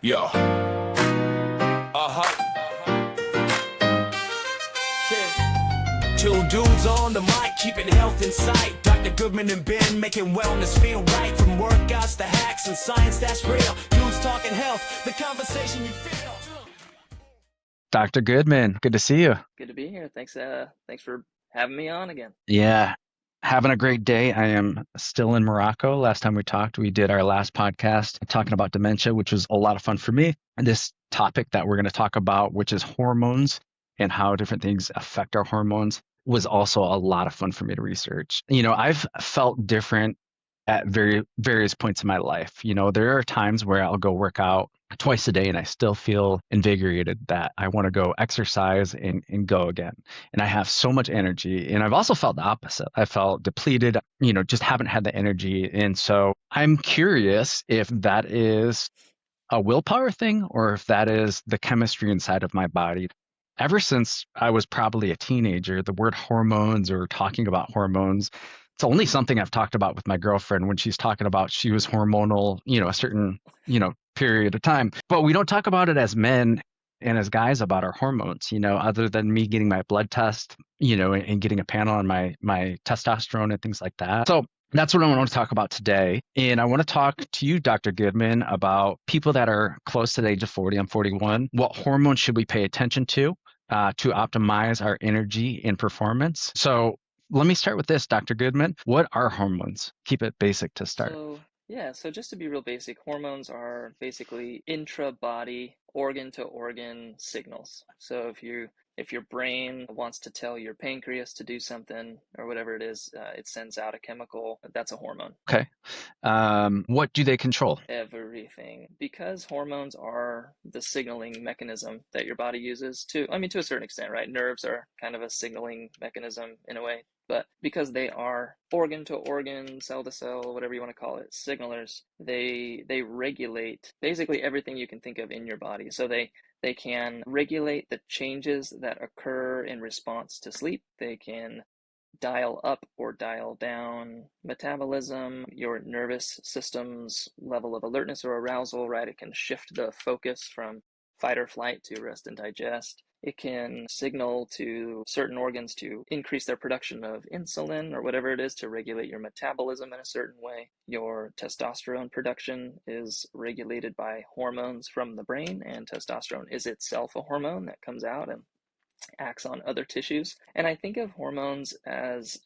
Yo. Yeah. Two dudes on the mic, keeping health in sight. Dr. Goodman and Ben, making wellness feel right. From workouts to hacks and science that's real. Dudes talking health, the conversation you feel. Dr. Goodman, good to see you. Good to be here. Thanks for having me on again. Yeah, having a great day. I am still in Morocco. Last time we talked, we did our last podcast talking about dementia, which was a lot of fun for me. And this topic that we're going to talk about, which is hormones and how different things affect our hormones, was also a lot of fun for me to research. I've felt different at various points in my life. There are times where I'll go work out twice a day and I still feel invigorated that I want to go exercise and go again. And I have so much energy. And I've also felt the opposite. I felt depleted, just haven't had the energy. And so I'm curious if that is a willpower thing or if that is the chemistry inside of my body. Ever since I was probably a teenager, the word hormones or talking about hormones, it's only something I've talked about with my girlfriend when she's talking about she was hormonal, a certain, period of time. But we don't talk about it as men and as guys about our hormones, other than me getting my blood test, and getting a panel on my testosterone and things like that. So that's what I want to talk about today. And I want to talk to you, Dr. Goodman, about people that are close to the age of 40. I'm 41. What hormones should we pay attention to optimize our energy and performance? So let me start with this, Dr. Goodman. What are hormones? Keep it basic to start. So just to be real basic, hormones are basically intra-body, organ-to-organ signals. So if your brain wants to tell your pancreas to do something or whatever it is, it sends out a chemical. That's a hormone. Okay. What do they control? Everything. Because hormones are the signaling mechanism that your body uses to a certain extent, right? Nerves are kind of a signaling mechanism in a way. But because they are organ to organ, cell to cell, whatever you want to call it, signalers, they regulate basically everything you can think of in your body. So they can regulate the changes that occur in response to sleep. They can dial up or dial down metabolism, your nervous system's level of alertness or arousal, right? It can shift the focus from fight or flight to rest and digest. It can signal to certain organs to increase their production of insulin or whatever it is to regulate your metabolism in a certain way. Your testosterone production is regulated by hormones from the brain, and testosterone is itself a hormone that comes out and acts on other tissues. And I think of hormones as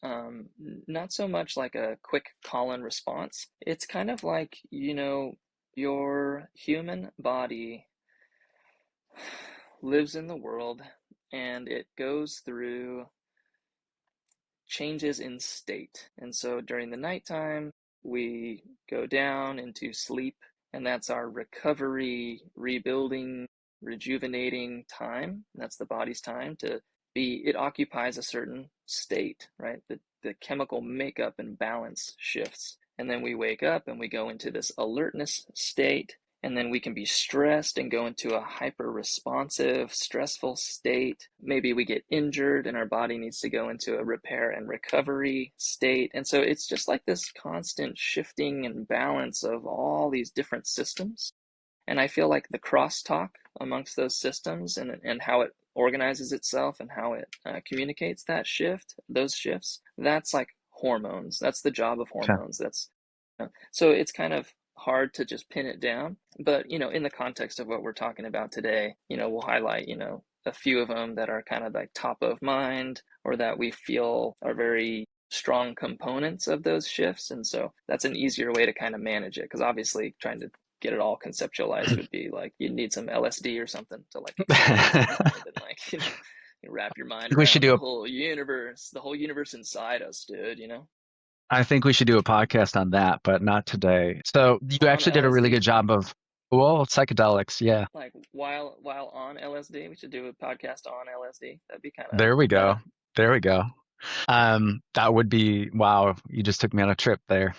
not so much like a quick call-in response. It's kind of like, your human body lives in the world and it goes through changes in state. And so during the nighttime, we go down into sleep, and that's our recovery, rebuilding, rejuvenating time. That's the body's time it occupies a certain state, right? The chemical makeup and balance shifts. And then we wake up and we go into this alertness state. And then we can be stressed and go into a hyper-responsive, stressful state. Maybe we get injured and our body needs to go into a repair and recovery state. And so it's just like this constant shifting and balance of all these different systems. And I feel like the crosstalk amongst those systems and how it organizes itself and how it communicates those shifts, that's like hormones. That's the job of hormones. So it's kind of hard to just pin it down, but in the context of what we're talking about today, we'll highlight a few of them that are kind of like top of mind or that we feel are very strong components of those shifts. And so that's an easier way to kind of manage it, because obviously trying to get it all conceptualized would be like you'd need some LSD or something to like and like wrap your mind around the whole universe inside us, dude. I think we should do a podcast on that, but not today. So you actually did a really good job of, psychedelics. Yeah. Like while on LSD, we should do a podcast on LSD. That'd be kind of. There we go. There we go. That would be, wow. You just took me on a trip there.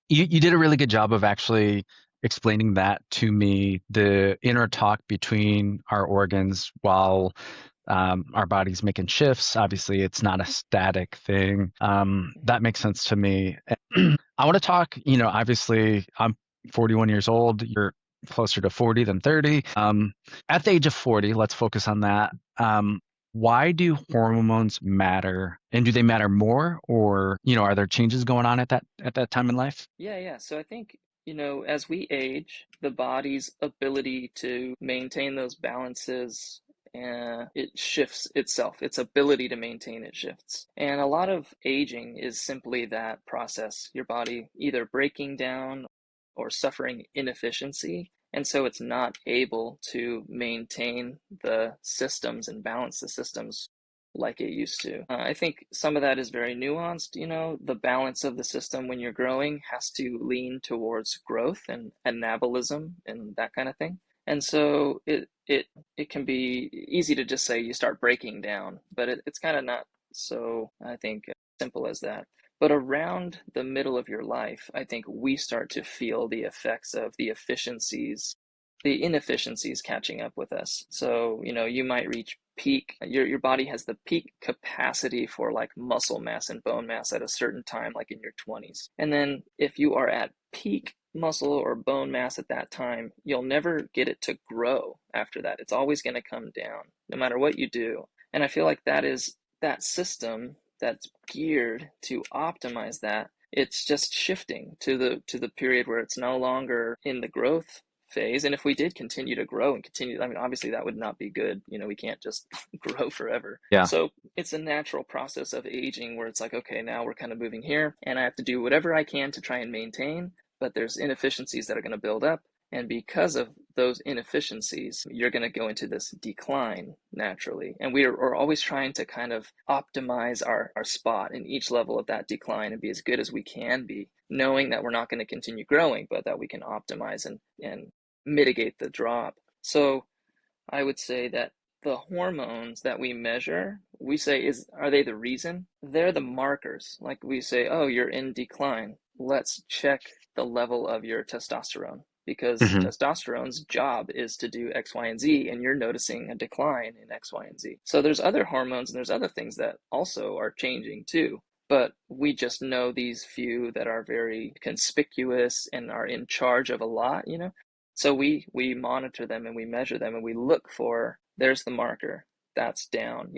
You did a really good job of actually explaining that to me, the inner talk between our organs while our body's making shifts. Obviously, it's not a static thing. That makes sense to me. I want to talk, obviously, I'm 41 years old. You're closer to 40 than 30. At the age of 40, let's focus on that. Why do hormones matter, and do they matter more, or are there changes going on at that time in life? Yeah. So I think, as we age, the body's ability to maintain those balances, it shifts itself. Its ability to maintain it shifts. And a lot of aging is simply that process, your body either breaking down or suffering inefficiency. And so it's not able to maintain the systems and balance the systems like it used to. I think some of that is very nuanced. The balance of the system when you're growing has to lean towards growth and anabolism and that kind of thing. And so it can be easy to just say you start breaking down, but it's kind of not so, I think, simple as that. But around the middle of your life, I think we start to feel the effects of the inefficiencies catching up with us. So, you might reach peak, your body has the peak capacity for like muscle mass and bone mass at a certain time, like in your 20s. And then if you are at peak muscle or bone mass at that time, you'll never get it to grow after that. It's always going to come down, no matter what you do. And I feel like that system that's geared to optimize that, it's just shifting to the period where it's no longer in the growth phase. And if we did continue to grow and continue, I mean, obviously that would not be good. We can't just grow forever. Yeah. So it's a natural process of aging where it's like, okay, now we're kind of moving here and I have to do whatever I can to try and maintain, but there's inefficiencies that are going to build up. And because of those inefficiencies, you're going to go into this decline naturally. And we're always trying to kind of optimize our spot in each level of that decline and be as good as we can be, knowing that we're not going to continue growing, but that we can optimize and mitigate the drop. So I would say that the hormones that we measure, we say, are they the reason? They're the markers. Like we say, oh, you're in decline. Let's check the level of your testosterone, because testosterone's job is to do X, Y, and Z, and you're noticing a decline in X, Y, and Z. So there's other hormones and there's other things that also are changing too. But we just know these few that are very conspicuous and are in charge of a lot, So we monitor them and we measure them and we look for, there's the marker, that's down.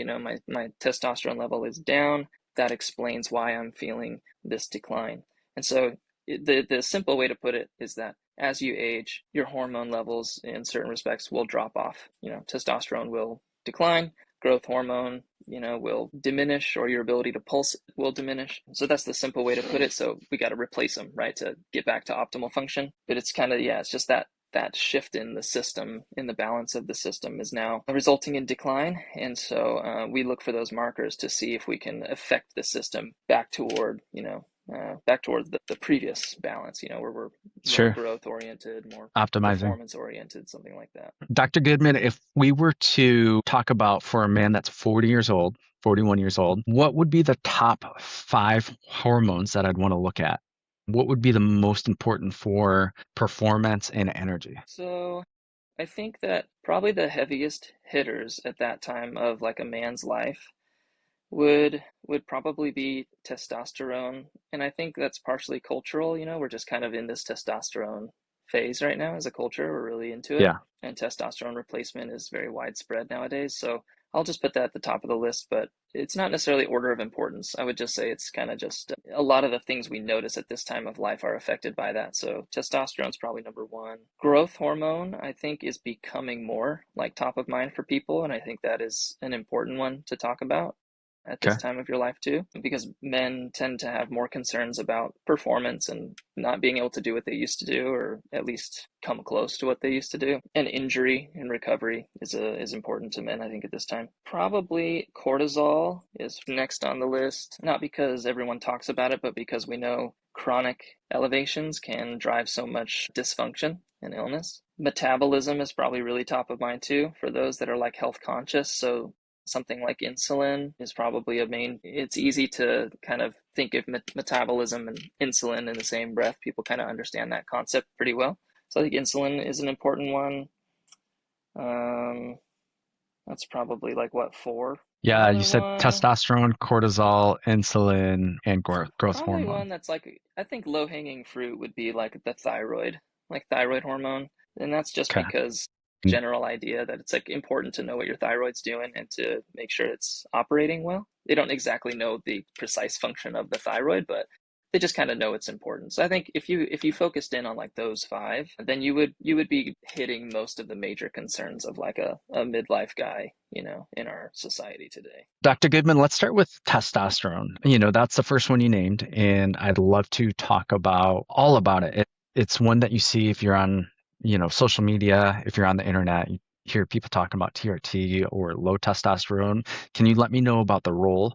My testosterone level is down. That explains why I'm feeling this decline. And so the simple way to put it is that as you age, your hormone levels in certain respects will drop off. Testosterone will decline, growth hormone, will diminish, or your ability to pulse will diminish. So that's the simple way to put it. So we got to replace them, right, to get back to optimal function. But it's kind of, it's just that shift in the system, in the balance of the system, is now resulting in decline. And so we look for those markers to see if we can affect the system back toward, back towards the previous balance, where we're more growth oriented, more optimizing, performance oriented, something like that. Dr. Goodman, if we were to talk about, for a man that's 40 years old, 41 years old, what would be the top 5 hormones that I'd want to look at? What would be the most important for performance and energy? So I think that probably the heaviest hitters at that time of like a man's life would probably be testosterone. And I think that's partially cultural. We're just kind of in this testosterone phase right now as a culture. We're really into it. Yeah. And testosterone replacement is very widespread nowadays. So I'll just put that at the top of the list, but it's not necessarily order of importance. I would just say it's kind of just a lot of the things we notice at this time of life are affected by that. So testosterone is probably number 1. Growth hormone, I think, is becoming more like top of mind for people. And I think that is an important one to talk about at this time of your life too, because men tend to have more concerns about performance and not being able to do what they used to do, or at least come close to what they used to do. And injury and recovery is important to men, I think, at this time. Probably cortisol is next on the list, not because everyone talks about it, but because we know chronic elevations can drive so much dysfunction and illness. Metabolism is probably really top of mind too for those that are like health conscious. So something like insulin is probably it's easy to kind of think of metabolism and insulin in the same breath. People kind of understand that concept pretty well. So I think insulin is an important one. That's probably like 4? Yeah, you said testosterone, cortisol, insulin, and growth probably hormone. One that's like, I think low-hanging fruit would be like the thyroid hormone And that's just Okay. because general idea that it's like important to know what your thyroid's doing and to make sure it's operating well. They don't exactly know the precise function of the thyroid, but they just kind of know it's important. So I think if you focused in on like those five, then you would be hitting most of the major concerns of like a midlife guy, in our society today. Dr. Goodman, let's start with testosterone. That's the first one you named, and I'd love to talk about all about it. It's one that you see if you're on, social media, if you're on the internet, you hear people talking about TRT or low testosterone. Can you let me know about the role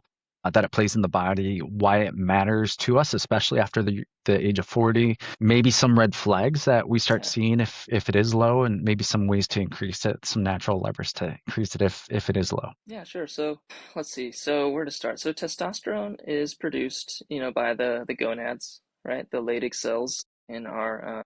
that it plays in the body, why it matters to us, especially after the age of 40, maybe some red flags that we start Yeah. seeing if it is low, and maybe some ways to increase it, some natural levers to increase it if it is low. Yeah, sure. So let's see. So where to start? So testosterone is produced, by the gonads, right? The Leydig cells in our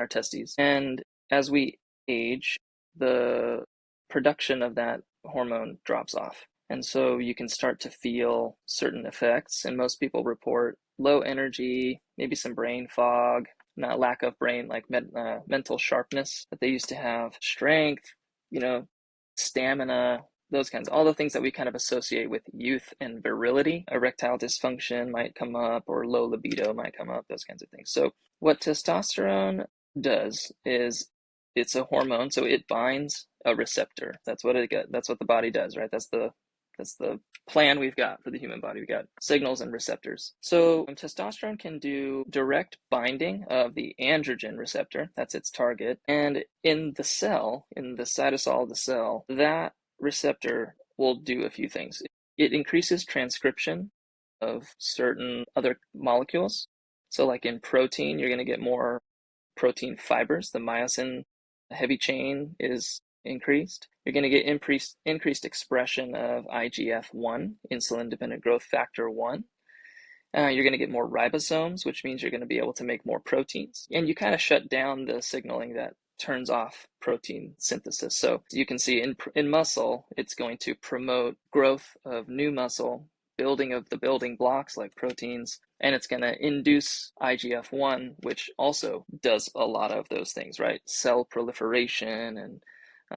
testes. And as we age, the production of that hormone drops off. And so you can start to feel certain effects. And most people report low energy, maybe some brain fog, not lack of brain, like mental sharpness that they used to have, strength, stamina, those kinds, all the things that we kind of associate with youth and virility. Erectile dysfunction might come up, or low libido might come up, those kinds of things. So what testosterone does is it's a hormone, so it binds a receptor. That's what the body does, right? That's the plan we've got for the human body. We got signals and receptors. So testosterone can do direct binding of the androgen receptor. That's its target. And in the cell, in the cytosol of the cell, that receptor will do a few things. It increases transcription of certain other molecules. So like in protein, you're going to get more protein fibers. The myosin heavy chain is increased. You're going to get increased expression of IGF-1, insulin dependent growth factor 1. You're going to get more ribosomes, which means you're going to be able to make more proteins. And you kind of shut down the signaling that turns off protein synthesis. So you can see in muscle, it's going to promote growth of new muscle, building of the building blocks like proteins, and it's going to induce IGF-1, which also does a lot of those things, right? Cell proliferation and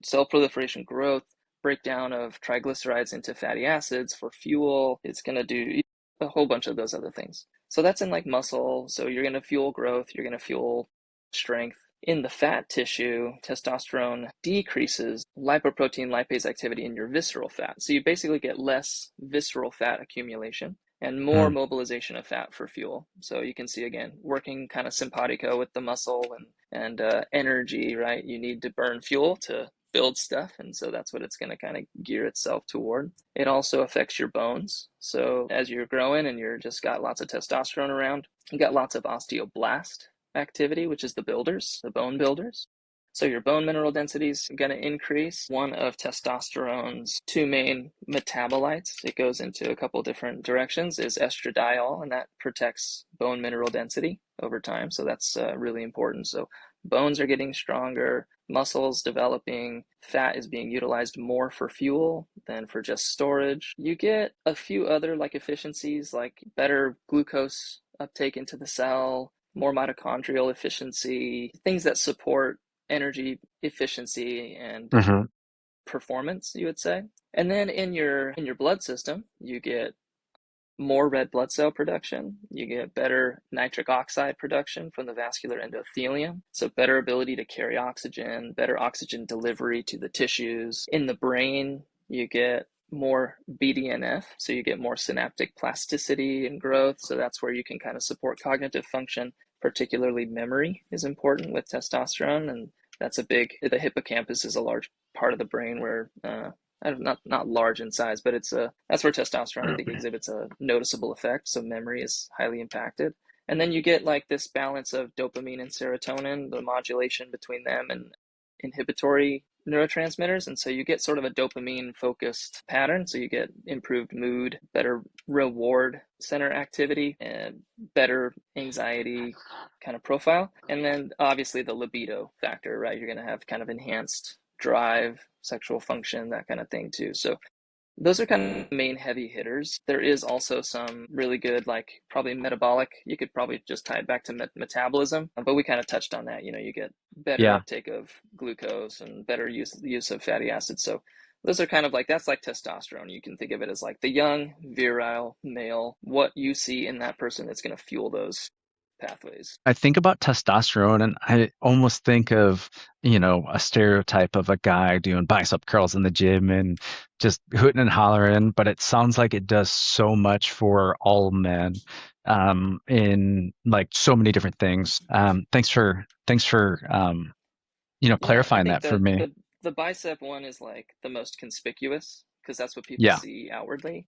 cell proliferation growth, breakdown of triglycerides into fatty acids for fuel. It's going to do a whole bunch of those other things. So that's in like muscle. So you're going to fuel growth, you're going to fuel strength. In the fat tissue, testosterone decreases lipoprotein lipase activity in your visceral fat. So you basically get less visceral fat accumulation and more Hmm. mobilization of fat for fuel. So you can see again, working kind of simpatico with the muscle and energy, right? You need to burn fuel to build stuff, and so that's what it's going to kind of gear itself toward. It also affects your bones. So as you're growing and you're just got lots of testosterone around, you got lots of osteoblast activity, which is the bone builders. So your bone mineral density is going to increase. One of testosterone's two main metabolites, it goes into a couple different directions, is estradiol, and that protects bone mineral density over time. So that's really important. So bones are getting stronger, muscles developing, fat is being utilized more for fuel than for just storage. You get a few other like efficiencies, like better glucose uptake into the cell, more mitochondrial efficiency, things that support energy efficiency and Hmm. performance, you would say. And then in your blood system, you get more red blood cell production. You get better nitric oxide production from the vascular endothelium. So better ability to carry oxygen, better oxygen delivery to the tissues. In the brain, you get more BDNF, so you get more synaptic plasticity and growth. So that's where you can kind of support cognitive function, particularly memory is important with testosterone. And the hippocampus is a large part of the brain where not large in size, but that's where testosterone I think exhibits a noticeable effect. So memory is highly impacted. And then you get like this balance of dopamine and serotonin, the modulation between them and inhibitory neurotransmitters. And so you get sort of a dopamine focused pattern. So you get improved mood, better reward center activity, and better anxiety kind of profile. And then obviously the libido factor, right? You're going to have kind of enhanced drive, sexual function, that kind of thing too. So those are kind of main heavy hitters. There is also some really good, like probably metabolic. You could probably just tie it back to metabolism, but we kind of touched on that. You get better Yeah. uptake of glucose and better use of fatty acids. So those are kind of like, that's like testosterone. You can think of it as like the young, virile male, what you see in that person that's going to fuel those pathways. I think about testosterone and I almost think of, a stereotype of a guy doing bicep curls in the gym and just hooting and hollering, but it sounds like it does so much for all men, in like so many different things. Thanks for Yeah, I clarifying think that for me. the bicep one is like the most conspicuous because that's what people Yeah. see outwardly.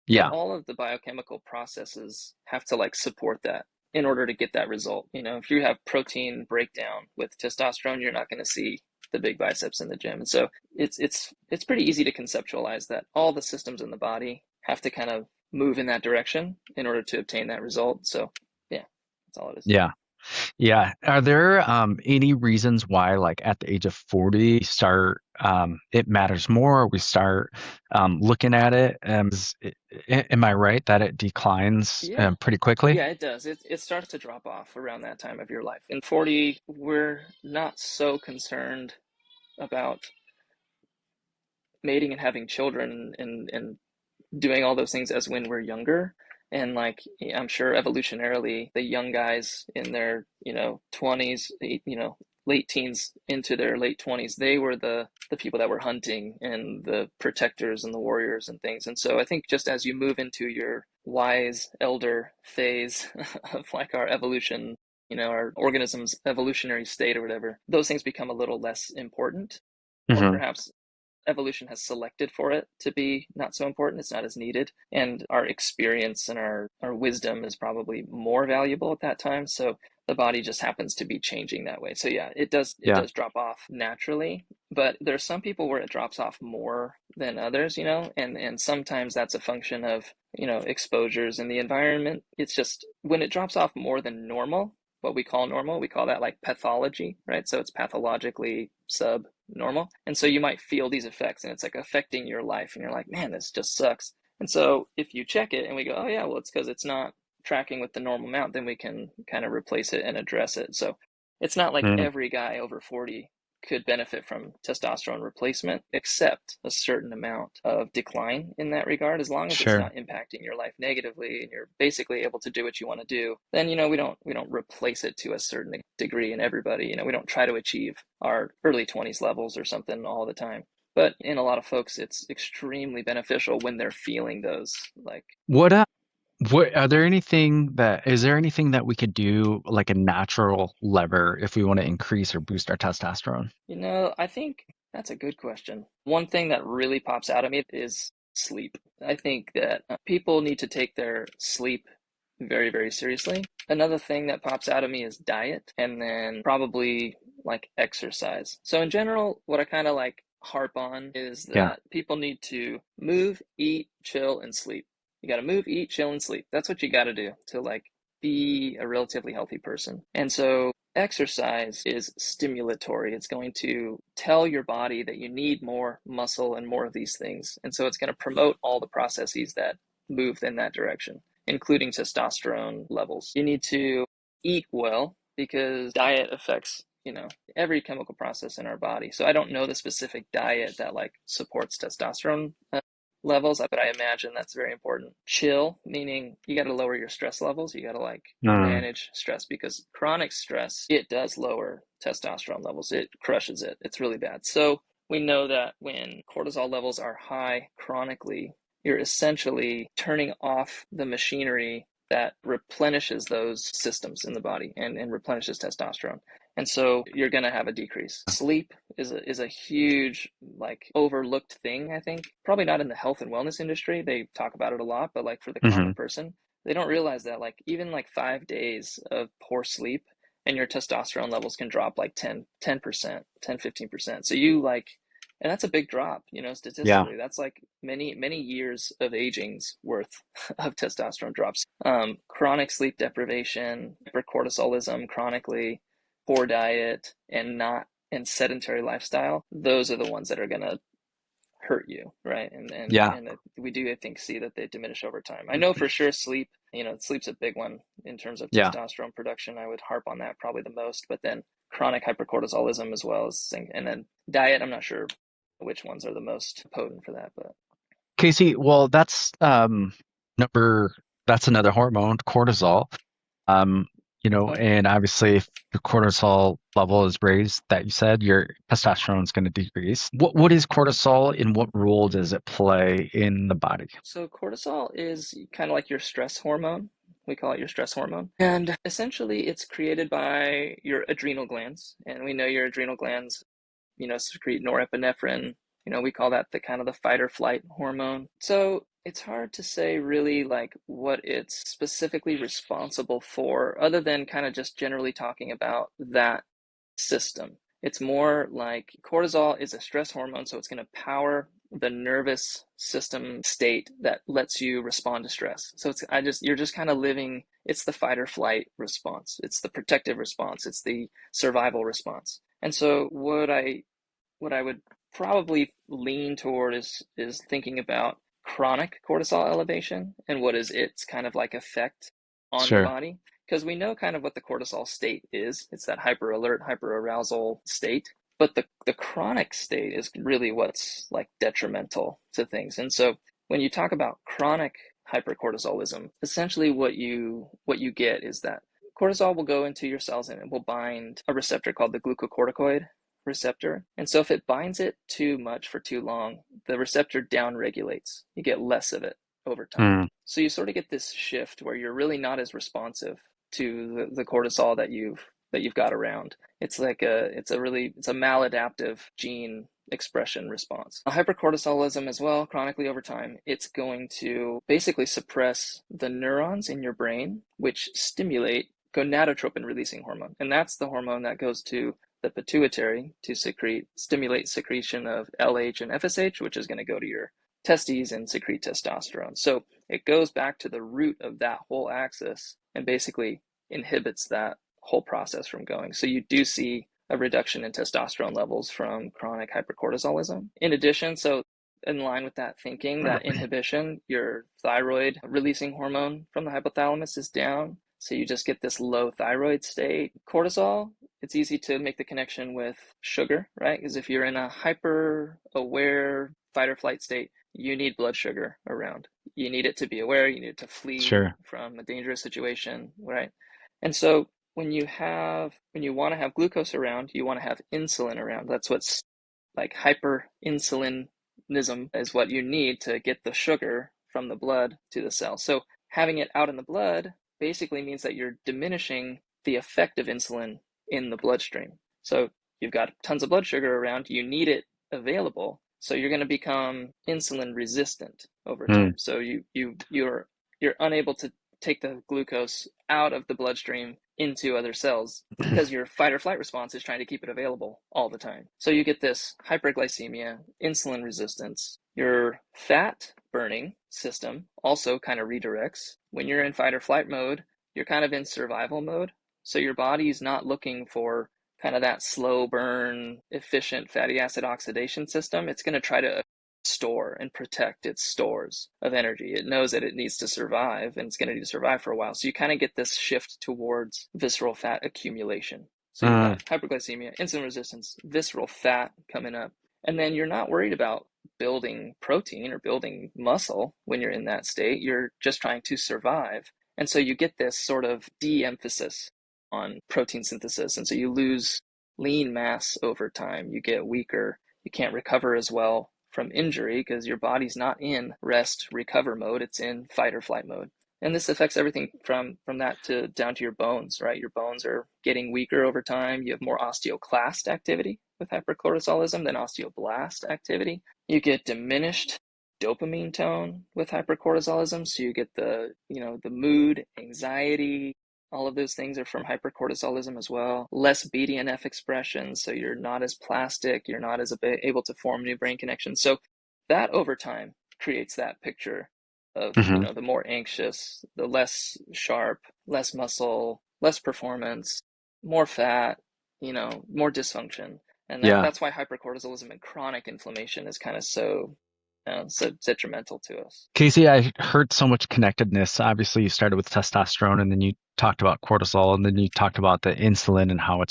But Yeah. all of the biochemical processes have to like support that in order to get that result. If you have protein breakdown with testosterone, you're not going to see the big biceps in the gym. And so it's pretty easy to conceptualize that all the systems in the body have to kind of move in that direction in order to obtain that result. So yeah, that's all it is. Yeah. Yeah. Are there any reasons why, like at the age of 40, it matters more, we start looking at it? Am I right that it declines Yeah. pretty quickly? Yeah, it does. It starts to drop off around that time of your life. In 40, we're not so concerned about mating and having children and doing all those things as when we're younger. And like, I'm sure evolutionarily, the young guys in their, 20s, late teens into their late 20s, they were the people that were hunting and the protectors and the warriors and things. And so I think just as you move into your wise elder phase of like our evolution, our organism's evolutionary state or whatever, those things become a little less important, or Hmm. perhaps evolution has selected for it to be not so important. It's not as needed. And our experience and our wisdom is probably more valuable at that time. So the body just happens to be changing that way. So yeah, it Yeah. does drop off naturally. But there's some people where it drops off more than others, and sometimes that's a function of, exposures in the environment. It's just when it drops off more than normal, what we call normal, we call that like pathology, right? So it's pathologically subnormal. And so you might feel these effects and it's like affecting your life and you're like, man, this just sucks. And so if you check it and we go, oh yeah, well, it's because it's not tracking with the normal amount, then we can kind of replace it and address it. So it's not like Mm. every guy over 40 could benefit from testosterone replacement, except a certain amount of decline in that regard. As long as it's Sure. not impacting your life negatively and you're basically able to do what you want to do, then we don't replace it to a certain degree in everybody. We don't try to achieve our early 20s levels or something all the time. But in a lot of folks, it's extremely beneficial when they're feeling those like. What is there anything that we could do like a natural lever if we want to increase or boost our testosterone? I think that's a good question. One thing that really pops out at me is sleep. I think that people need to take their sleep very, very seriously. Another thing that pops out at me is diet, and then probably like exercise. So in general, what I kind of like harp on is Yeah. that people need to move, eat, chill, and sleep. You got to move, eat, chill, and sleep. That's what you got to do to like be a relatively healthy person. And so exercise is stimulatory. It's going to tell your body that you need more muscle and more of these things. And so it's going to promote all the processes that move in that direction, including testosterone levels. You need to eat well because diet affects, every chemical process in our body. So I don't know the specific diet that like supports testosterone levels, but I imagine that's very important. Chill, meaning you got to lower your stress levels. You got to like Mm. manage stress because chronic stress, it does lower testosterone levels. It crushes it. It's really bad. So we know that when cortisol levels are high chronically, you're essentially turning off the machinery that replenishes those systems in the body and replenishes testosterone. And so you're going to have a decrease. Sleep is a huge like overlooked thing, I think. Probably not in the health and wellness industry. They talk about it a lot, but like for the Hmm. common person, they don't realize that like even like 5 days of poor sleep and your testosterone levels can drop like 10%, 15%. So you like, and that's a big drop, Yeah. statistically. That's like many, many years of aging's worth of testosterone drops. Chronic sleep deprivation, hypercortisolism chronically, poor diet, and sedentary lifestyle, those are the ones that are going to hurt you, right? Yeah. And we do, I think, see that they diminish over time. I know for sure sleep, sleep's a big one in terms of Yeah. testosterone production. I would harp on that probably the most, but then chronic hypercortisolism as well as and then diet. I'm not sure which ones are the most potent for that, but Casey, well, number that's another hormone, cortisol. Um, okay. and obviously if the cortisol level is raised, that you said, your testosterone is going to decrease. What is cortisol and what role does it play in the body? So cortisol is kind of like your stress hormone. We call it your stress hormone. And essentially it's created by your adrenal glands. And we know your adrenal glands, secrete norepinephrine. We call that the kind of the fight or flight hormone. So it's hard to say really like what it's specifically responsible for, other than kind of just generally talking about that system. It's more like cortisol is a stress hormone, so it's going to power the nervous system state that lets you respond to stress. So you're just kind of living, it's the fight or flight response. It's the protective response. It's the survival response. And so what I would probably lean toward is thinking about chronic cortisol elevation and what is its kind of like effect on the Sure. body, because we know kind of what the cortisol state is. It's that hyper alert, hyper arousal state. But the chronic state is really what's like detrimental to things. And so when you talk about chronic hypercortisolism, essentially what you get is that cortisol will go into your cells and it will bind a receptor called the glucocorticoid receptor. And so if it binds it too much for too long, the receptor downregulates. You get less of it over time. Mm, So you sort of get this shift where you're really not as responsive to the cortisol that you've got around. It's like it's a maladaptive gene expression response. Hypercortisolism as well, chronically over time, it's going to basically suppress the neurons in your brain, which stimulate gonadotropin releasing hormone. And that's the hormone that goes to the pituitary to stimulate secretion of LH and FSH, which is going to go to your testes and secrete testosterone. So it goes back to the root of that whole axis and basically inhibits that whole process from going. So you do see a reduction in testosterone levels from chronic hypercortisolism. In addition, so in line with that thinking, that inhibition, your thyroid releasing hormone from the hypothalamus is down. So you just get this low thyroid state. Cortisol, it's easy to make the connection with sugar, right? Because if you're in a hyper aware fight or flight state, you need blood sugar around. You need it to be aware, you need it to flee sure. from a dangerous situation, right? And so when you want to have glucose around, you want to have insulin around. That's what's like hyperinsulinism is what you need to get the sugar from the blood to the cell. So having it out in the blood basically means that you're diminishing the effect of insulin in the bloodstream. So you've got tons of blood sugar around, you need it available. So you're going to become insulin resistant over Mm, time. So you're unable to take the glucose out of the bloodstream into other cells because your fight or flight response is trying to keep it available all the time. So you get this hyperglycemia, insulin resistance. Your fat burning system also kind of redirects. When you're in fight or flight mode, you're kind of in survival mode. So your body's not looking for kind of that slow burn, efficient fatty acid oxidation system. It's going to try to store and protect its stores of energy. It knows that it needs to survive and it's going to need to survive for a while. So you kind of get this shift towards visceral fat accumulation. So you've mm, got hyperglycemia, insulin resistance, visceral fat coming up. And then you're not worried about building protein or building muscle when you're in that state. You're just trying to survive. And so you get this sort of de-emphasis on protein synthesis. And so you lose lean mass over time. You get weaker. You can't recover as well from injury because your body's not in rest recover mode. It's in fight or flight mode. And this affects everything from that to down to your bones, right? Your bones are getting weaker over time. You have more osteoclast activity with hypercortisolism than osteoblast activity. You get diminished dopamine tone with hypercortisolism. So you get the mood, anxiety, all of those things are from hypercortisolism as well. Less BDNF expression, so you're not as plastic, you're not as able to form new brain connections. So that over time creates that picture of, hmm the more anxious, the less sharp, less muscle, less performance, more fat, more dysfunction. And Yeah. that's why hypercortisolism and chronic inflammation is kind of so detrimental to us. Casey, I heard so much connectedness. Obviously, you started with testosterone, and then you talked about cortisol, and then you talked about the insulin and how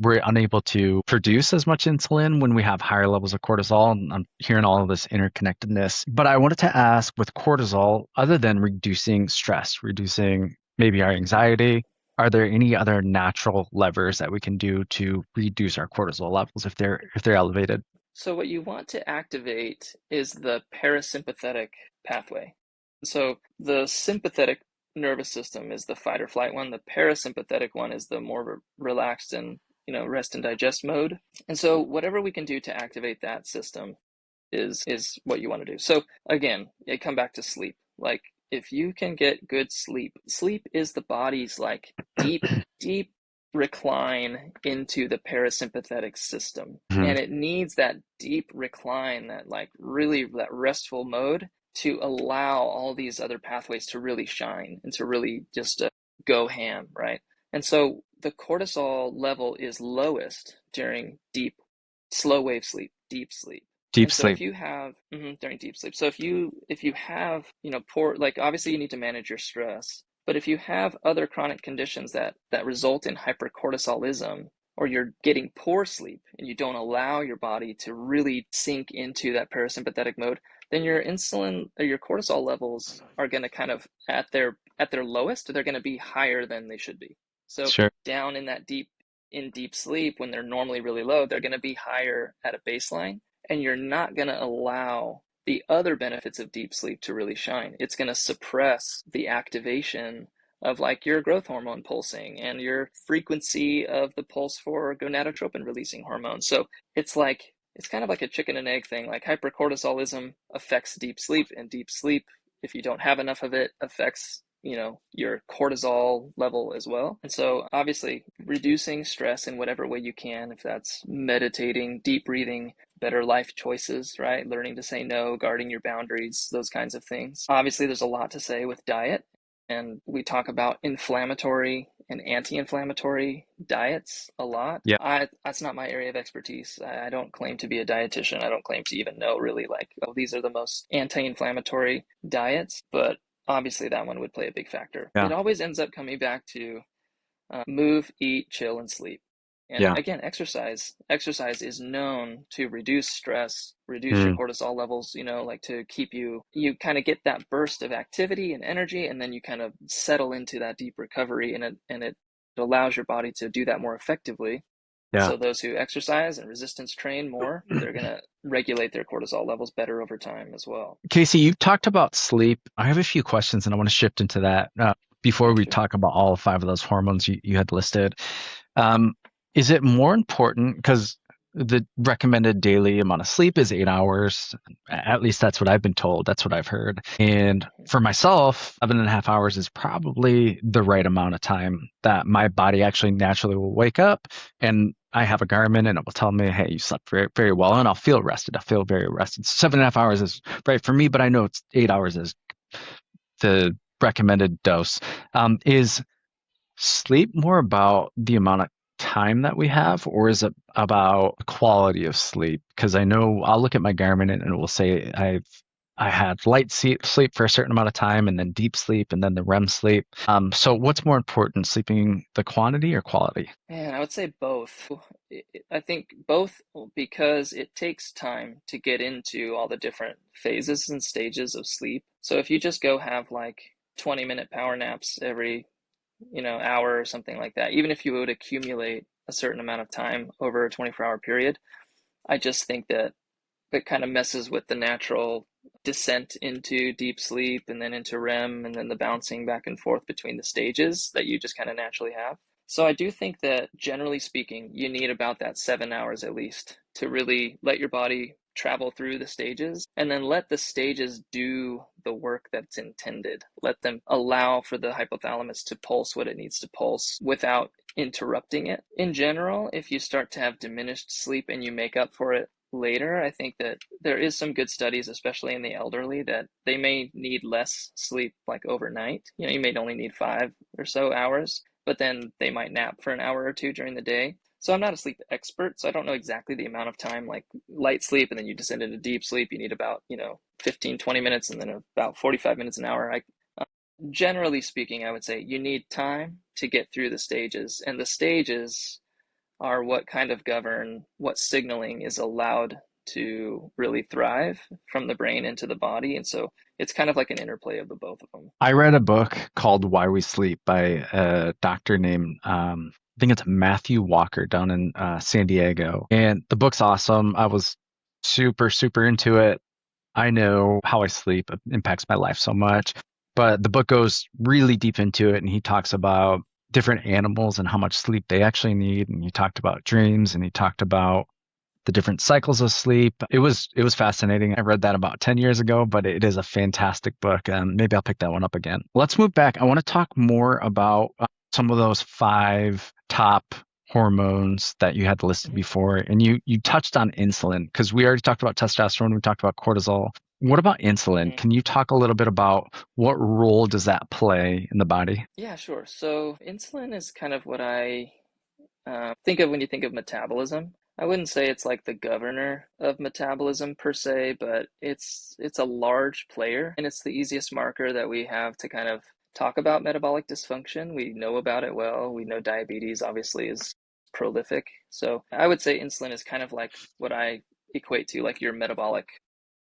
we're unable to produce as much insulin when we have higher levels of cortisol. And I'm hearing all of this interconnectedness. But I wanted to ask, with cortisol, other than reducing stress, reducing maybe our anxiety, are there any other natural levers that we can do to reduce our cortisol levels if they're elevated? So what you want to activate is the parasympathetic pathway. So the sympathetic nervous system is the fight or flight one. The parasympathetic one is the more relaxed and rest and digest mode. And so whatever we can do to activate that system is what you want to do. So again, I come back to sleep. Like if you can get good sleep, sleep is the body's like deep recline into the parasympathetic system. Mhm. And it needs that deep recline, that like really that restful mode to allow all these other pathways to really shine and to really just go ham, right? And so the cortisol level is lowest during deep, slow wave sleep, deep sleep. Deep And so if sleep. you have during deep sleep, so if you have poor, like obviously you need to manage your stress, but if you have other chronic conditions that result in hypercortisolism, or you're getting poor sleep and you don't allow your body to really sink into that parasympathetic mode, then your insulin or your cortisol levels are going to kind of at their lowest, they're going to be higher than they should be. So Sure. down in that deep sleep, when they're normally really low, they're going to be higher at a baseline, and you're not going to allow the other benefits of deep sleep to really shine. It's going to suppress the activation of like your growth hormone pulsing and your frequency of the pulse for gonadotropin releasing hormones. So it's kind of like a chicken and egg thing. Like hypercortisolism affects deep sleep, and deep sleep, if you don't have enough of it, affects your cortisol level as well. And so obviously reducing stress in whatever way you can, if that's meditating, deep breathing, better life choices, right? Learning to say no, guarding your boundaries, those kinds of things. Obviously there's a lot to say with diet, and we talk about inflammatory and anti-inflammatory diets a lot. Yeah. That's not my area of expertise. I don't claim to be a dietitian. I don't claim to even know really like, oh, these are the most anti-inflammatory diets, but obviously that one would play a big factor. Yeah. It always ends up coming back to move, eat, chill, and sleep. And Yeah. again, exercise is known to reduce stress, reduce your Mm. cortisol levels, like to keep you kind of get that burst of activity and energy, and then you kind of settle into that deep recovery, and it allows your body to do that more effectively. Yeah. So those who exercise and resistance train more, they're going to regulate their cortisol levels better over time as well. Casey, you talked about sleep. I have a few questions, and I want to shift into that before we Sure. talk about all 5 of those hormones you had listed. Is it more important, because the recommended daily amount of sleep is 8 hours? At least that's what I've been told. That's what I've heard. And for myself, 7.5 hours is probably the right amount of time that my body actually naturally will wake up, and I have a Garmin and it will tell me, hey, you slept very, very well, and I'll feel rested. I feel very rested. 7.5 hours is right for me, but I know it's 8 hours is the recommended dose. Is sleep more about the amount of time that we have, or is it about quality of sleep? Because I know I'll look at my Garmin and it will say I had light sleep for a certain amount of time, and then deep sleep, and then the REM sleep. So what's more important, sleeping the quantity or quality? Man, I would say both. I think both, because it takes time to get into all the different phases and stages of sleep. So if you just go have like 20-minute power naps every hour or something like that, even if you would accumulate a certain amount of time over a 24-hour period, I just think that it kind of messes with the natural descent into deep sleep and then into REM, and then the bouncing back and forth between the stages that you just kind of naturally have. So I do think that generally speaking, you need about that 7 hours at least to really let your body travel through the stages, and then let the stages do the work that's intended. Let them allow for the hypothalamus to pulse what it needs to pulse without interrupting it. In general, if you start to have diminished sleep and you make up for it later, I think that there is some good studies, especially in the elderly, that they may need less sleep like overnight. You may only need 5 or so hours, but then they might nap for an hour or two during the day. So I'm not a sleep expert, so I don't know exactly the amount of time, like light sleep, and then you descend into deep sleep. You need about, 15, 20 minutes, and then about 45 minutes, an hour. Generally speaking, I would say you need time to get through the stages, and the stages are what kind of govern what signaling is allowed to really thrive from the brain into the body. And so it's kind of like an interplay of the both of them. I read a book called Why We Sleep by a doctor named, I think it's Matthew Walker down in San Diego. And the book's awesome. I was super, super into it. I know how I sleep impacts my life so much, but the book goes really deep into it, and he talks about different animals and how much sleep they actually need. And he talked about dreams, and he talked about the different cycles of sleep. It was fascinating. I read that about 10 years ago, but it is a fantastic book. Maybe I'll pick that one up again. Let's move back. I want to talk more about some of those 5 top hormones that you had listed before. And you touched on insulin, because we already talked about testosterone. We talked about cortisol. What about insulin? Can you talk a little bit about what role does that play in the body? Yeah, sure. So insulin is kind of what I think of when you think of metabolism. I wouldn't say it's like the governor of metabolism per se, but it's a large player, and it's the easiest marker that we have to kind of talk about metabolic dysfunction. We know about it well. We know diabetes obviously is prolific. So I would say insulin is kind of like what I equate to like your metabolic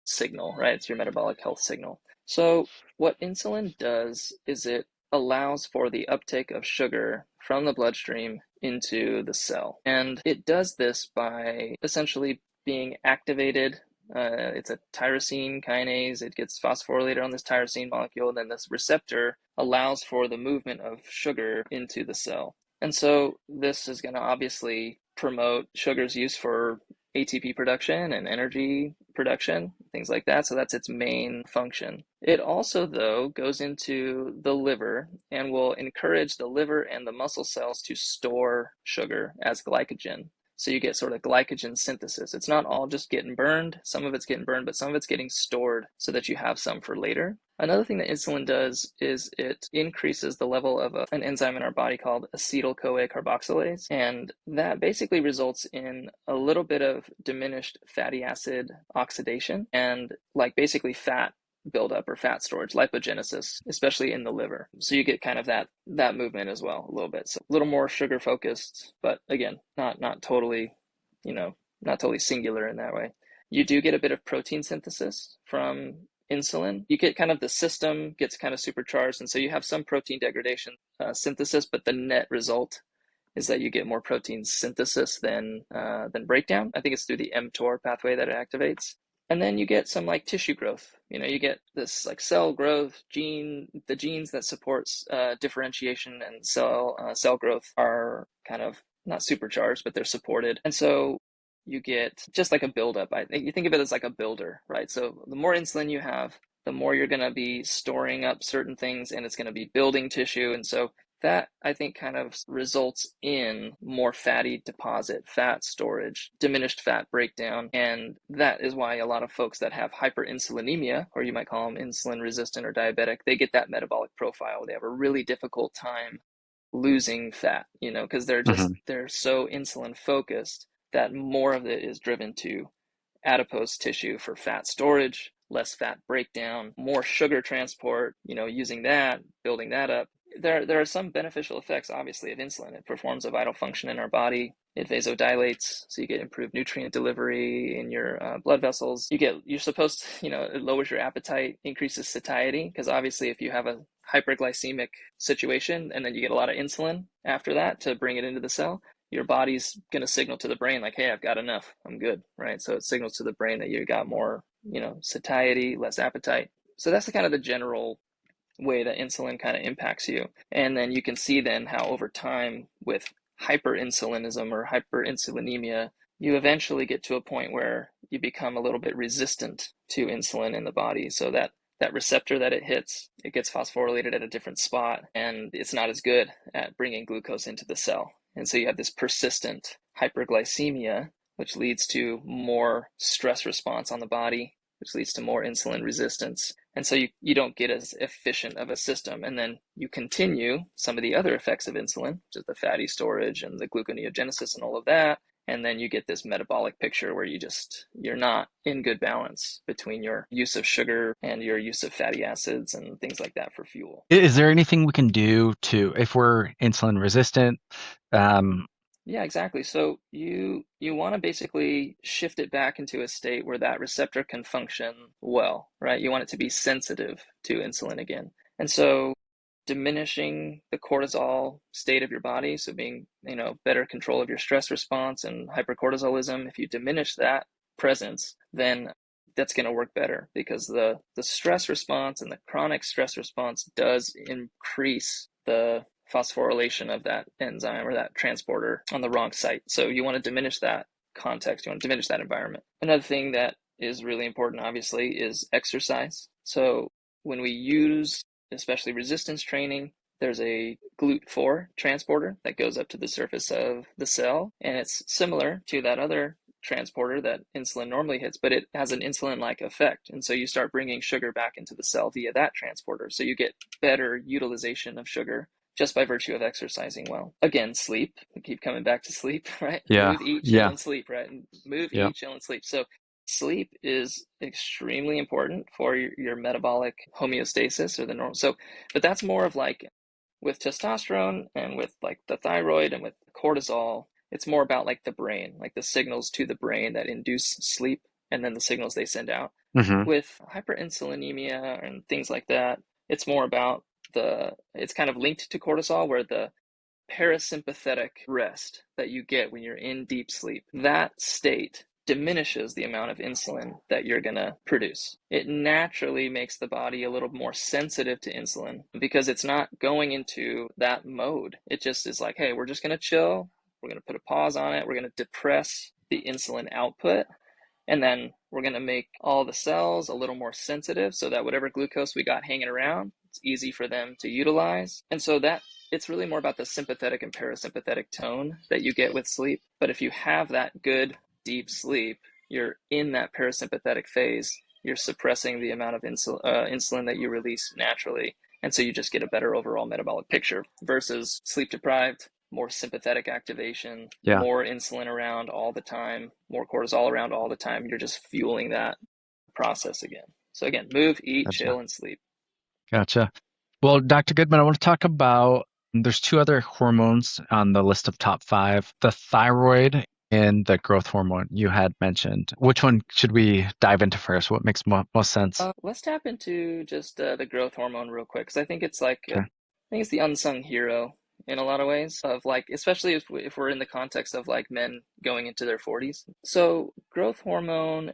signal, right? It's your metabolic health signal. So what insulin does is it allows for the uptake of sugar from the bloodstream into the cell. And it does this by essentially being activated. It's a tyrosine kinase. It gets phosphorylated on this tyrosine molecule, and then this receptor allows for the movement of sugar into the cell. And so this is going to obviously promote sugar's use for ATP production and energy production, things like that. So that's its main function. It also, though, goes into the liver and will encourage the liver and the muscle cells to store sugar as glycogen. So you get sort of glycogen synthesis. It's not all just getting burned. Some of it's getting burned, but some of it's getting stored so that you have some for later. Another thing that insulin does is it increases the level of an enzyme in our body called acetyl-CoA carboxylase. And that basically results in a little bit of diminished fatty acid oxidation and like basically fat buildup or fat storage, lipogenesis, especially in the liver. So you get kind of that movement as well a little bit. So a little more sugar focused, but again, not totally, not totally singular in that way. You do get a bit of protein synthesis from insulin. You get kind of the system gets kind of supercharged, and so you have some protein degradation synthesis, but the net result is that you get more protein synthesis than breakdown. I think it's through the mTOR pathway that it activates. And then you get some like tissue growth. You get this like cell growth the genes that supports differentiation and cell growth are kind of not supercharged, but they're supported. And so you get just like a buildup. You think of it as like a builder, right? So the more insulin you have, the more you're going to be storing up certain things, and it's going to be building tissue. And so that, I think, kind of results in more fatty deposit, fat storage, diminished fat breakdown. And that is why a lot of folks that have hyperinsulinemia, or you might call them insulin resistant or diabetic, they get that metabolic profile. They have a really difficult time losing fat, because they're so insulin focused that more of it is driven to adipose tissue for fat storage, less fat breakdown, more sugar transport, using that, building that up. There are some beneficial effects, obviously, of insulin. It performs a vital function in our body. It vasodilates, so you get improved nutrient delivery in your blood vessels. You're supposed to, it lowers your appetite, increases satiety, because obviously if you have a hyperglycemic situation and then you get a lot of insulin after that to bring it into the cell, your body's going to signal to the brain like, hey, I've got enough, I'm good, right? So it signals to the brain that you got more, satiety, less appetite. So that's the kind of the general way that insulin kind of impacts you. And then you can see then how over time with hyperinsulinism or hyperinsulinemia, you eventually get to a point where you become a little bit resistant to insulin in the body. So that receptor that it hits, it gets phosphorylated at a different spot, and it's not as good at bringing glucose into the cell. And so you have this persistent hyperglycemia, which leads to more stress response on the body, which leads to more insulin resistance. And so you don't get as efficient of a system. And then you continue some of the other effects of insulin, which is the fatty storage and the gluconeogenesis and all of that. And then you get this metabolic picture where you're not in good balance between your use of sugar and your use of fatty acids and things like that for fuel. Is there anything we can do if we're insulin resistant? Yeah, exactly. So you want to basically shift it back into a state where that receptor can function well, right? You want it to be sensitive to insulin again. And so diminishing the cortisol state of your body, so being, better control of your stress response and hypercortisolism, if you diminish that presence, then that's going to work better, because the stress response and the chronic stress response does increase the phosphorylation of that enzyme or that transporter on the wrong site. So you want to diminish that context. You want to diminish that environment. Another thing that is really important, obviously, is exercise. So when we use, especially resistance training, there's a GLUT4 transporter that goes up to the surface of the cell, and it's similar to that other transporter that insulin normally hits, but it has an insulin-like effect. And so you start bringing sugar back into the cell via that transporter. So you get better utilization of sugar just by virtue of exercising well. Again, sleep. We keep coming back to sleep, right? Yeah. Move, eat, chill, and sleep, right? Move, Yeah. eat, chill, and sleep. So sleep is extremely important for your metabolic homeostasis, or the normal. So, but that's more of like with testosterone and with like the thyroid and with cortisol, it's more about like the brain, like the signals to the brain that induce sleep and then the signals they send out. Mm-hmm. With hyperinsulinemia and things like that, it's more about it's kind of linked to cortisol, where the parasympathetic rest that you get when you're in deep sleep, that state diminishes the amount of insulin that you're going to produce. It naturally makes the body a little more sensitive to insulin because it's not going into that mode. It just is like, hey, we're just going to chill. We're going to put a pause on it. We're going to depress the insulin output. And then we're going to make all the cells a little more sensitive so that whatever glucose we got hanging around, it's easy for them to utilize. And so that it's really more about the sympathetic and parasympathetic tone that you get with sleep. But if you have that good deep sleep, you're in that parasympathetic phase, you're suppressing the amount of insulin that you release naturally. And so you just get a better overall metabolic picture versus sleep deprived, more sympathetic activation, more insulin around all the time, more cortisol around all the time. You're just fueling that process again. So again, move, eat, chill, and sleep. Gotcha. Well, Dr. Goodman, I want to talk about, there's two other hormones on the list of top 5, the thyroid and the growth hormone you had mentioned. Which one should we dive into first? What makes most sense? Let's tap into just the growth hormone real quick, because I think it's like, I think it's the unsung hero in a lot of ways, of like, especially if we're in the context of like men going into their 40s. So growth hormone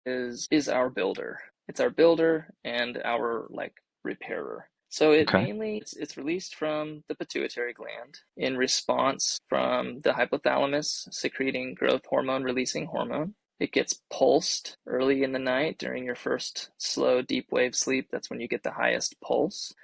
is our builder. It's our builder and our like repairer. So it mainly, it's released from the pituitary gland in response from the hypothalamus secreting growth hormone releasing hormone. It gets pulsed early in the night during your first slow deep wave sleep. That's when you get the highest pulse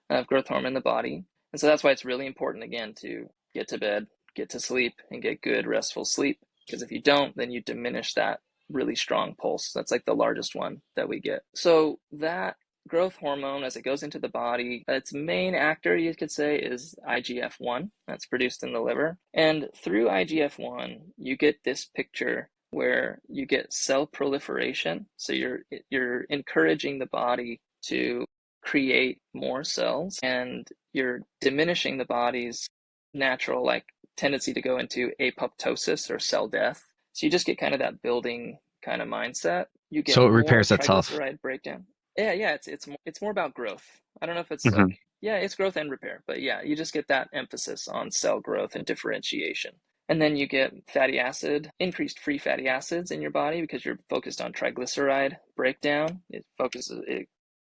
of growth hormone in the body. And so that's why it's really important, again, to get to bed, get to sleep, and get good restful sleep. Because if you don't, then you diminish that really strong pulse. That's like the largest one that we get. So that growth hormone, as it goes into the body, its main actor, you could say, is IGF-1. That's produced in the liver. And through IGF-1, you get this picture where you get cell proliferation. So you're encouraging the body to create more cells, and you're diminishing the body's natural like tendency to go into apoptosis or cell death. So you just get kind of that building kind of mindset. You get so it more repairs itself. triglyceride breakdown. Yeah, it's more about growth. I don't know if it's like, yeah, it's growth and repair, but yeah, you just get that emphasis on cell growth and differentiation. And then you get fatty acid, increased free fatty acids in your body because you're focused on triglyceride breakdown. It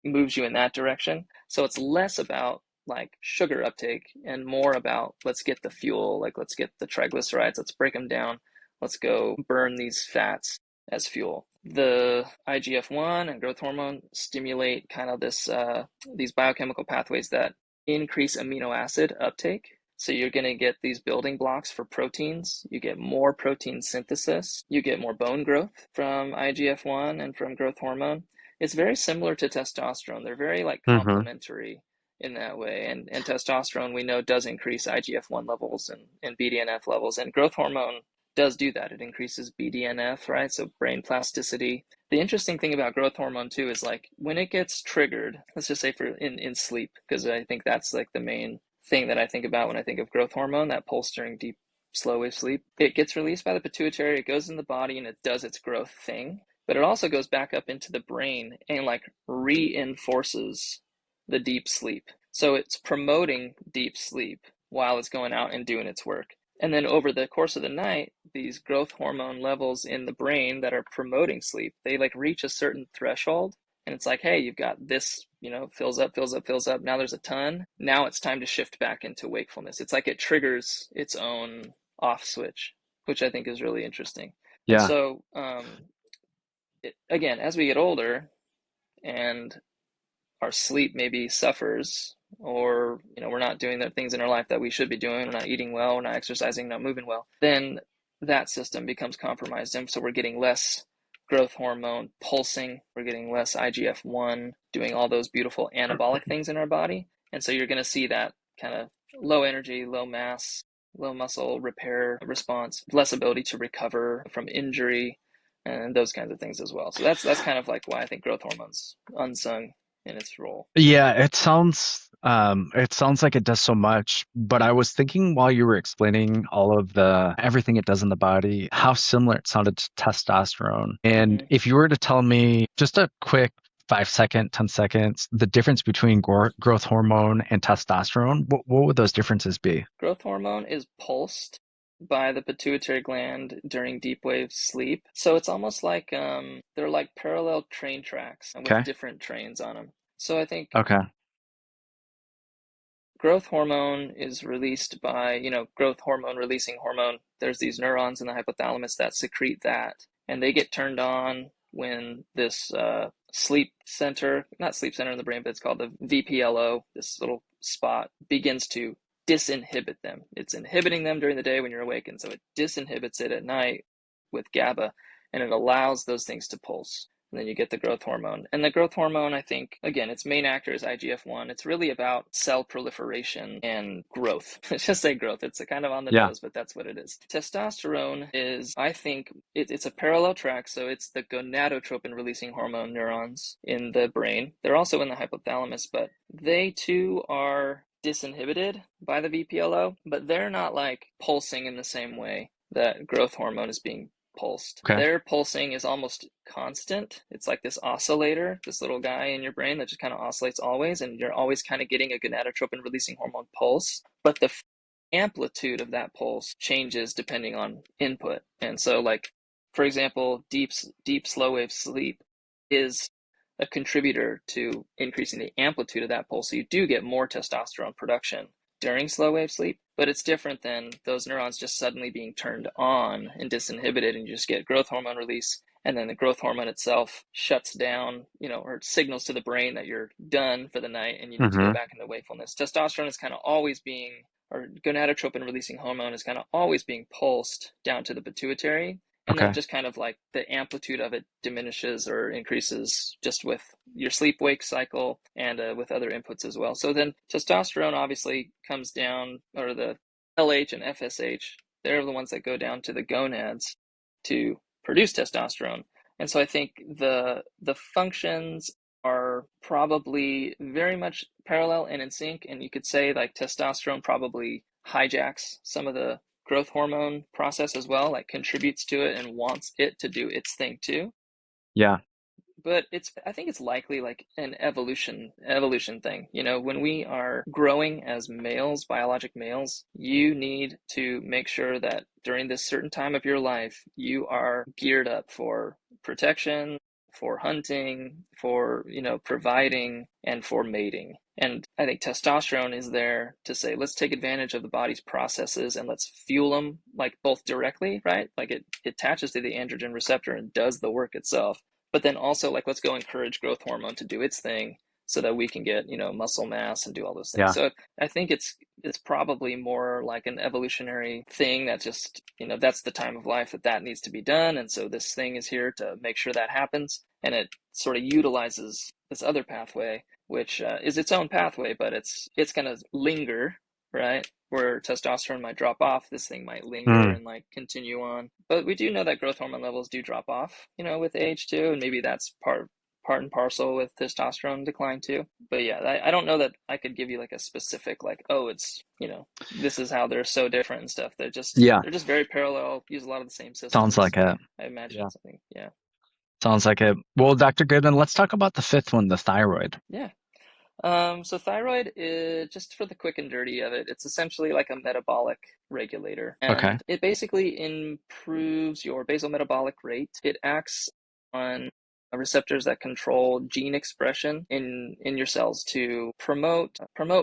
moves you in that direction. So it's less about like sugar uptake and more about let's get the fuel, like let's get the triglycerides, let's break them down, let's go burn these fats as fuel. The IGF-1 and growth hormone stimulate kind of these biochemical pathways that increase amino acid uptake. So you're going to get these building blocks for proteins. You get more protein synthesis. You get more bone growth from IGF-1 and from growth hormone. it's very similar to testosterone. They're very like Hmm. complementary in that way. And testosterone we know does increase IGF-1 levels and BDNF levels, and growth hormone does do that. It increases BDNF, right? So brain plasticity. The interesting thing about growth hormone too is like when it gets triggered, let's just say for in sleep, because I think that's like the main thing that I think about when I think of growth hormone, that pulse during deep slow wave sleep. It gets released by the pituitary, it goes in the body and it does its growth thing, but it also goes back up into the brain and like reinforces the deep sleep. So it's promoting deep sleep while it's going out and doing its work. And then over the course of the night, these growth hormone levels in the brain that are promoting sleep, they like reach a certain threshold. And it's like, hey, you've got this, fills up, fills up, fills up. Now there's a ton. Now it's time to shift back into wakefulness. It's like it triggers its own off switch, which I think is really interesting. And Yeah. so, again, as we get older and our sleep maybe suffers, or we're not doing the things in our life that we should be doing, we're not eating well, we're not exercising, not moving well, then that system becomes compromised, and so we're getting less growth hormone pulsing, we're getting less IGF-1 doing all those beautiful anabolic things in our body. And so you're going to see that kind of low energy, low mass, low muscle repair response, less ability to recover from injury, and those kinds of things as well. So that's kind of like why I think growth hormone's unsung in its role. Yeah, it sounds like it does so much, but I was thinking while you were explaining all of the everything it does in the body, how similar it sounded to testosterone. And Mm-hmm. if you were to tell me just a quick 5 second, 10 seconds, the difference between growth hormone and testosterone, what would those differences be? Growth hormone is pulsed by the pituitary gland during deep wave sleep. So it's almost like they're like parallel train tracks with Okay. different trains on them. So I think Okay. growth hormone is released by, growth hormone releasing hormone. There's these neurons in the hypothalamus that secrete that, and they get turned on when this not sleep center in the brain, but it's called the VPLO, this little spot, begins to disinhibit them. It's inhibiting them during the day when you're awake, and so it disinhibits it at night with GABA, and it allows those things to pulse. And then you get the growth hormone. And the growth hormone, I think, again, its main actor is IGF-1. It's really about cell proliferation and growth. Let's just say growth. It's kind of on the Yeah. nose, but that's what it is. Testosterone is, I think, it's a parallel track. So it's the gonadotropin releasing hormone neurons in the brain. They're also in the hypothalamus, but they too are disinhibited by the VPLO, but they're not like pulsing in the same way that growth hormone is being pulsed. Okay. Their pulsing is almost constant. It's like this oscillator, this little guy in your brain that just kind of oscillates always, and you're always kind of getting a gonadotropin releasing hormone pulse. But the amplitude of that pulse changes depending on input. And so, like, for example, deep slow wave sleep is a contributor to increasing the amplitude of that pulse. So you do get more testosterone production during slow wave sleep, but it's different than those neurons just suddenly being turned on and disinhibited, and you just get growth hormone release, and then the growth hormone itself shuts down, or signals to the brain that you're done for the night and you need to go back into wakefulness. Testosterone is kind of always being, or gonadotropin releasing hormone is kind of always being pulsed down to the pituitary. And then Okay. just kind of like the amplitude of it diminishes or increases just with your sleep-wake cycle and with other inputs as well. So then testosterone obviously comes down, or the LH and FSH, they're the ones that go down to the gonads to produce testosterone. And so I think the functions are probably very much parallel and in sync. And you could say like testosterone probably hijacks some of the growth hormone process as well, like contributes to it and wants it to do its thing too. Yeah. But I think it's likely like an evolution thing. When we are growing as males, biologic males, you need to make sure that during this certain time of your life, you are geared up for protection, for hunting, for, providing, and for mating. And I think testosterone is there to say, let's take advantage of the body's processes and let's fuel them, like both directly, right? Like it attaches to the androgen receptor and does the work itself. But then also, like, let's go encourage growth hormone to do its thing so that we can get, muscle mass and do all those things. Yeah. So I think it's probably more like an evolutionary thing that just, that's the time of life that needs to be done. And so this thing is here to make sure that happens. And it sort of utilizes this other pathway, which is its own pathway, but it's going to linger, right? Where testosterone might drop off, this thing might linger and like continue on. But we do know that growth hormone levels do drop off, with age too, and maybe that's part and parcel with testosterone decline too. But yeah, I don't know that I could give you like a specific like, oh, it's, this is how they're so different and stuff. They're just very parallel, use a lot of the same systems. Sounds like it. I imagine something. Yeah. Sounds like it. Well, Dr. Goodman, let's talk about the fifth one, the thyroid. Yeah. So thyroid is, just for the quick and dirty of it, it's essentially like a metabolic regulator. And it basically improves your basal metabolic rate. It acts on receptors that control gene expression in your cells to promote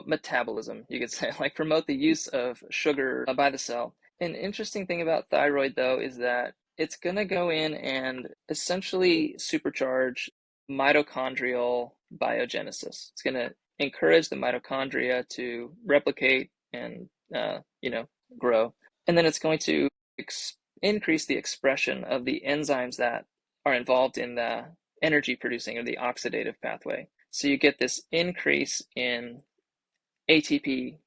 metabolism, you could say, like promote the use of sugar by the cell. An interesting thing about thyroid, though, is that it's going to go in and essentially supercharge mitochondrial biogenesis. It's going to encourage the mitochondria to replicate and grow, and then it's going to increase the expression of the enzymes that are involved in the energy producing or the oxidative pathway. So you get this increase in ATP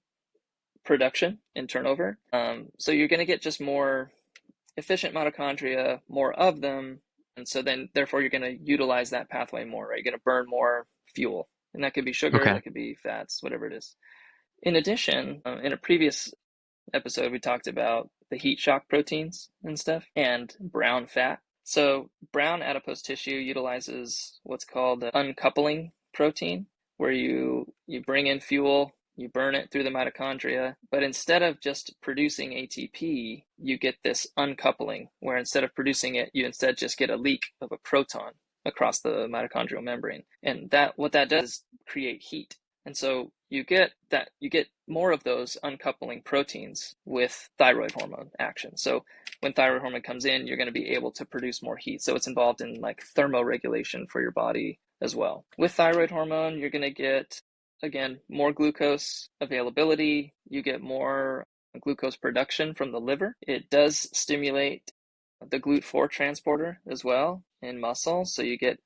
production and turnover. So you're going to get just more efficient mitochondria, more of them. And so then, therefore, you're going to utilize that pathway more, right? You're going to burn more fuel. And that could be sugar, that could be fats, whatever it is. In addition, in a previous episode, we talked about the heat shock proteins and stuff and brown fat. So brown adipose tissue utilizes what's called the uncoupling protein, where you bring in fuel, you burn it through the mitochondria, but instead of just producing ATP, you get this uncoupling, where instead of producing it, you instead just get a leak of a proton across the mitochondrial membrane. And what that does is create heat. And so you get more of those uncoupling proteins with thyroid hormone action. So when thyroid hormone comes in, you're going to be able to produce more heat. So it's involved in like thermoregulation for your body as well. With thyroid hormone, you're going to get, again, more glucose availability. You get more glucose production from the liver. It does stimulate the GLUT4 transporter as well in muscle. So you get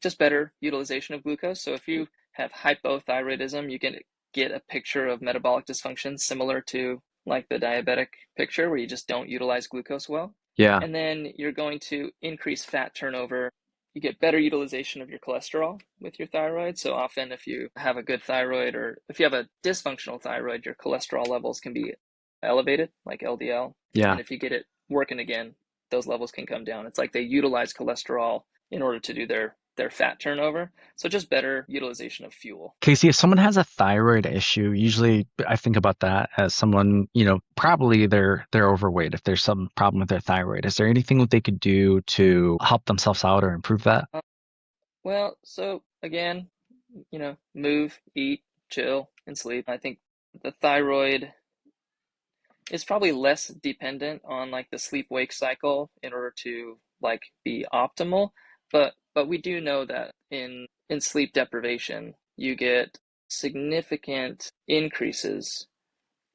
just better utilization of glucose. So if you have hypothyroidism, you can get a picture of metabolic dysfunction similar to like the diabetic picture, where you just don't utilize glucose well. Yeah. And then you're going to increase fat turnover. You get better utilization of your cholesterol with your thyroid. So often if you have a good thyroid, or if you have a dysfunctional thyroid, your cholesterol levels can be elevated, like LDL. Yeah. And if you get it working again, those levels can come down. It's like they utilize cholesterol in order to do their fat turnover. So just better utilization of fuel. Casey, if someone has a thyroid issue, usually I think about that as someone, probably they're overweight if there's some problem with their thyroid. Is there anything that they could do to help themselves out or improve that? Well, so again, move, eat, chill, and sleep. I think the thyroid is probably less dependent on like the sleep-wake cycle in order to like be optimal. But we do know that in sleep deprivation, you get significant increases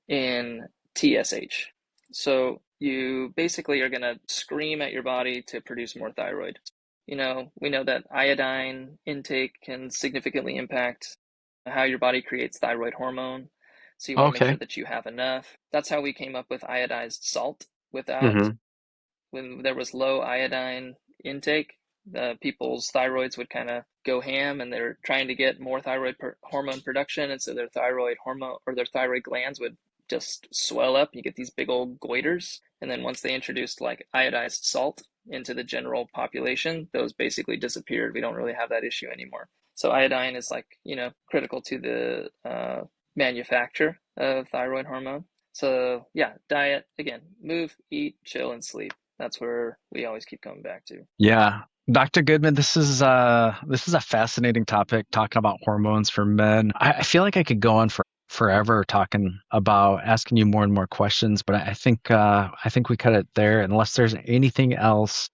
in TSH. So you basically are going to scream at your body to produce more thyroid. We know that iodine intake can significantly impact how your body creates thyroid hormone. So you want to make sure that you have enough. That's how we came up with iodized salt. When there was low iodine intake, people's thyroids would kind of go ham, and they're trying to get more thyroid hormone production. And so their thyroid hormone or their thyroid glands would just swell up. You get these big old goiters. And then once they introduced like iodized salt into the general population, those basically disappeared. We don't really have that issue anymore. So iodine is like, critical to the manufacture of thyroid hormone. So yeah, diet, again, move, eat, chill, and sleep. That's where we always keep coming back to. Yeah. Dr. Goodman, this is a fascinating topic, talking about hormones for men. I feel like I could go on forever talking about asking you more and more questions, but I think we cut it there unless there's anything else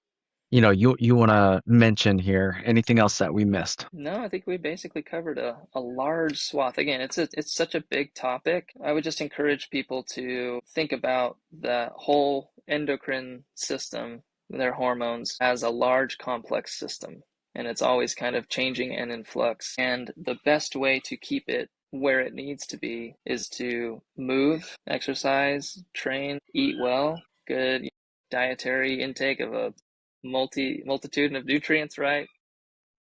you want to mention here? Anything else that we missed? No, I think we basically covered a large swath. Again, it's such a big topic. I would just encourage people to think about the whole endocrine system, their hormones, as a large complex system. And it's always kind of changing and in flux. And the best way to keep it where it needs to be is to move, exercise, train, eat well, good dietary intake of a multitude of nutrients, right?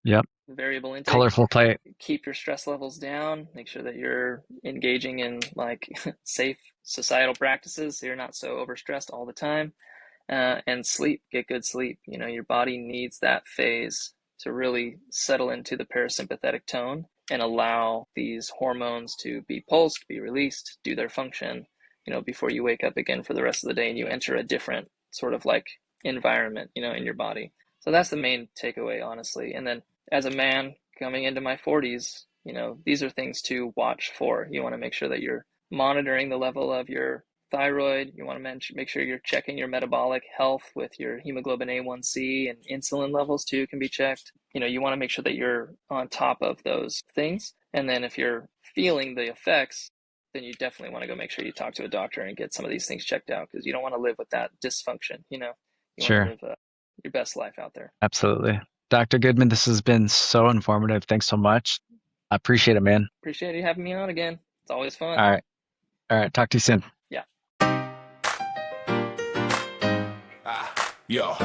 Yep. Variable intake. Colorful plate. Keep your stress levels down. Make sure that you're engaging in like safe societal practices so you're not so overstressed all the time. And sleep, get good sleep. Your body needs that phase to really settle into the parasympathetic tone and allow these hormones to be pulsed, be released, do their function, before you wake up again for the rest of the day and you enter a different sort of like environment, in your body. So that's the main takeaway, honestly. And then as a man coming into my 40s, these are things to watch for. You want to make sure that you're monitoring the level of your thyroid. You want to make sure you're checking your metabolic health with your hemoglobin A1C, and insulin levels too can be checked. You want to make sure that you're on top of those things. And then if you're feeling the effects, then you definitely want to go make sure you talk to a doctor and get some of these things checked out, because you don't want to live with that dysfunction. You Sure. want to live your best life out there. Absolutely. Dr. Goodman, this has been so informative. Thanks so much. I appreciate it, man. Appreciate you having me on again. It's always fun. All right. All right. Talk to you soon. Yeah. Yo.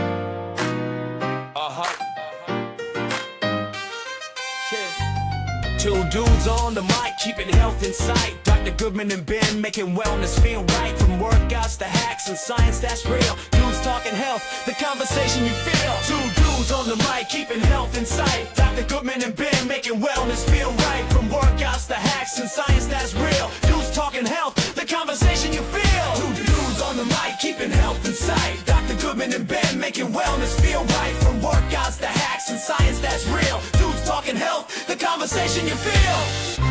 Two dudes on the mic, keeping health in sight. Dr. Goodman and Ben, making wellness feel right. From workouts to hacks and science that's real. Dudes talking health, the conversation you feel. Two dudes on the mic, keeping health in sight. Dr. Goodman and Ben, making wellness feel right. From workouts to hacks and science that's real. Dudes talking health, the conversation you feel. Two dudes on the mic, keeping health in sight. Dr. Goodman and Ben, making wellness feel right. From workouts to hacks and science that's real. Dudes talking health, the conversation you feel.